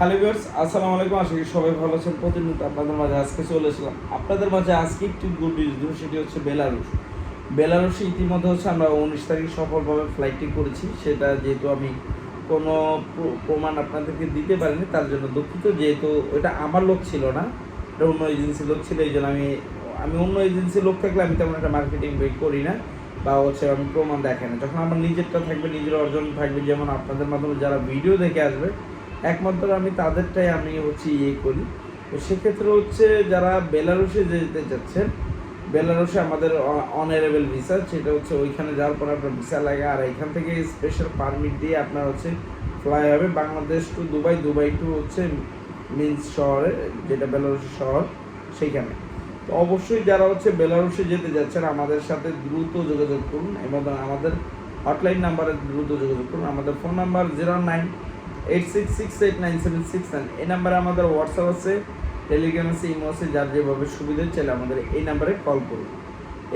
Hello viewers, আসসালামু আলাইকুম। আশা করি সবাই ভালো আছেন। প্রতিনিয়ত আপনাদের মাঝে আজকে চলে এসলাম। আপনাদের মাঝে আজকে একটি গুড নিউজ দেবো, সেটি হচ্ছে বেলারুশে ইতিমধ্যে হচ্ছে আমরা 19 তারিখ সফলভাবে ফ্লাইটটি করেছি। সেটা যেহেতু আমি কোনো প্রমাণ আপনাদেরকে দিতে পারিনি, তার জন্য দুঃখিত। যেহেতু ওটা আমার লোক ছিল না, এটা অন্য এজেন্সির লোক ছিল, এই জন্য আমি অন্য এজেন্সির লোক থাকলে আমি তেমন একটা মার্কেটিং বের করি না বা হচ্ছে আমি প্রমাণ দেখাই না। যখন আমার নিজেরটা থাকবে, নিজের অর্জন থাকবে, যেমন আপনাদের মাধ্যমে যারা ভিডিও দেখে আসবে একমাত্র আমি তাদেরটাই আমি হচ্ছে করি। তো সেক্ষেত্রে হচ্ছে যারা বেলারুশে যেতে চাচ্ছেন, বেলারুশে আমাদের অনারেবল ভিসা, সেটা হচ্ছে ওইখানে যাওয়ার পর আপনার ভিসা লাগে, আর এখান থেকে স্পেশাল পারমিট দিয়ে আপনার হচ্ছে ফ্লাই হবে Bangladesh to Dubai, Dubai to হচ্ছে মিন্স শহরে, যেটা বেলারুশের শহর, সেইখানে। তো অবশ্যই যারা হচ্ছে বেলারুশে যেতে যাচ্ছেন আমাদের সাথে দ্রুত যোগাযোগ করুন এবং আমাদের হটলাইন নাম্বারে দ্রুত যোগাযোগ করুন। আমাদের ফোন নাম্বার 0986689769। এই নাম্বারে আমাদের হোয়াটসঅ্যাপ আছে, টেলিগ্রাম আছে, ইমো আছে, যার যেভাবে সুবিধা চাইলে আমাদের এই নাম্বারে কল করুন।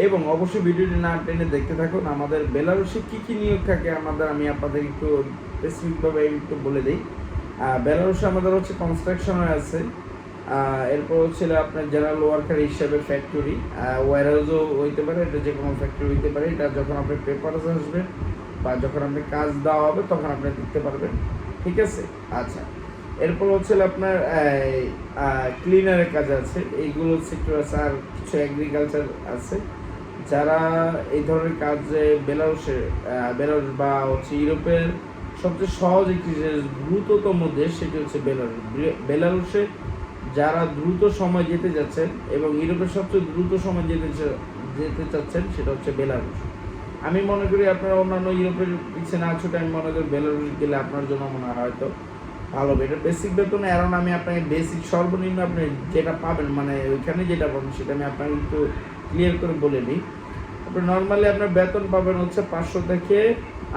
এবং অবশ্যই ভিডিওটি না টেনে দেখতে থাকুন। আমাদের বেলারুশে কী কী নিয়োগ থাকে আমি আপনাদের একটু স্পেসিফিকভাবে একটু বলে দিই। বেলারুশে আমাদের হচ্ছে কনস্ট্রাকশনের আছে, এরপর হচ্ছে আপনার জেনারেল ওয়ার্কার হিসাবে ফ্যাক্টরি, ওয়ারহাউসও হইতে পারে, এটা যে কোনো ফ্যাক্টরি হইতে পারে। এটা যখন আপনার পেপারস আসবে বা যখন আপনি কাজ দেওয়া হবে তখন আপনি দিতে পারবেন, ঠিক আছে? আচ্ছা, এরপর হচ্ছে আপনার ক্লিনারের কাজ আছে, এইগুলো সেক্টর আছে, আর কিছু এগ্রিকালচার আছে। যারা এই ধরনের কাজে বেলারুশ বা হচ্ছে ইউরোপের সবচেয়ে সহজ একটি দ্রুততম দেশ, সেটি হচ্ছে বেলারুশে যারা দ্রুত সময় যেতে যাচ্ছেন এবং ইউরোপের সবচেয়ে দ্রুত সময় যেতে চাচ্ছেন, সেটা হচ্ছে বেলারুশ। আমি মনে করি আপনারা অন্যান্য ইউরোপের পিছিয়ে না ছুটে আমি মনে করি বেলারুশ গেলে আপনার জন্য মনে হয় হয়তো ভালো হবে। এটা বেসিক বেতন, এখন আমি আপনাকে বেসিক সর্বনিম্ন আপনি যেটা পাবেন, মানে ওইখানে যেটা পাবেন সেটা আমি আপনাকে একটু ক্লিয়ার করে বলে দিই। আপনি নর্মালি আপনার বেতন পাবেন হচ্ছে 500 থেকে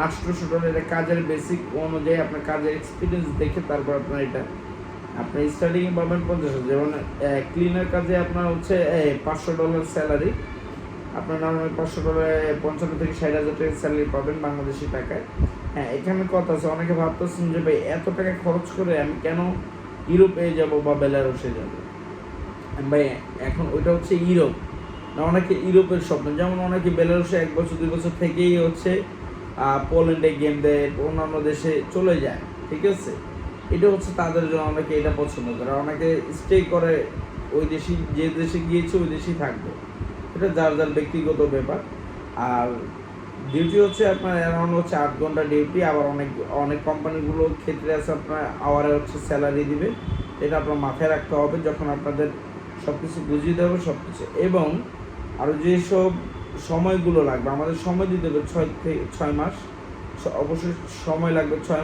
800 ডলার। এটা কাজের বেসিক অনুযায়ী আপনার কাজের এক্সপিরিয়েন্স দেখে তারপর আপনার এটা আপনি স্টার্টিংয়ে পাবেন 50,000। যেমন ক্লিনার কাজে আপনার হচ্ছে $500 স্যালারি, আপনার নর্মালি $500 55 থেকে 60,000 টাকা স্যালারি পাবেন বাংলাদেশি টাকায়। হ্যাঁ, এখানে কথা আছে, অনেকে ভাবতেছেন যে ভাই এত টাকা খরচ করে আমি কেন ইউরোপে যাব বা বেলারুশে যাব। ভাই এখন ওইটা হচ্ছে ইউরোপ না, অনেকে ইউরোপের স্বপ্ন, যেমন অনেকে বেলারুশে 1 বছর 2 বছর থেকেই হচ্ছে পোল্যান্ডে গেম দেয়, অন্যান্য দেশে চলে যায়, ঠিক আছে? এটা হচ্ছে তাদের জন্য, অনেকে এটা পছন্দ করে, অনেকে স্টে করে ওই দেশে, যে দেশে গিয়েছে ওই দেশেই থাকবে। এটা যার যার ব্যক্তিগত ব্যাপার। আর ডিউটি হচ্ছে আপনার অ্যারাউন্ড হচ্ছে 8 ঘন্টা ডিউটি। আবার অনেক কোম্পানিগুলোর ক্ষেত্রে আছে আপনার আওয়ারে হচ্ছে স্যালারি দিবে, এটা আপনার মাথায় রাখতে হবে যখন আপনাদের সব কিছু বুঝিয়ে দেবে সব কিছু। এবং আরও যেসব সময়গুলো লাগবে, আমাদের সময় দিতে হবে 6 মাস, অবশ্যই সময় লাগবে 6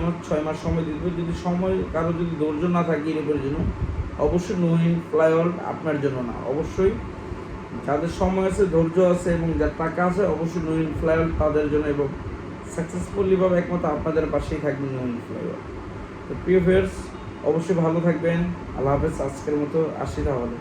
মাস সময় দিতে হবে। যদি সময় কারো যদি ধৈর্য না থাকে ইউরোপের জন্য, অবশ্যই নো ইন ফ্লাইওভার আপনার জন্য না। অবশ্যই যাদের সময় আছে, ধৈর্য আছে এবং যার টাকা আছে, অবশ্যই নো ইন ফ্লাইওভার তাদের জন্য, এবং সাকসেসফুলিভাবে একমাত্র আপনাদের পাশেই থাকবেন নো ইন ফ্লাইওভার। তো প্রিয় ভিউয়ার্স, অবশ্যই ভালো থাকবেন। আল্লাহ হাফেজ। আজকের মতো আসি তাহলে।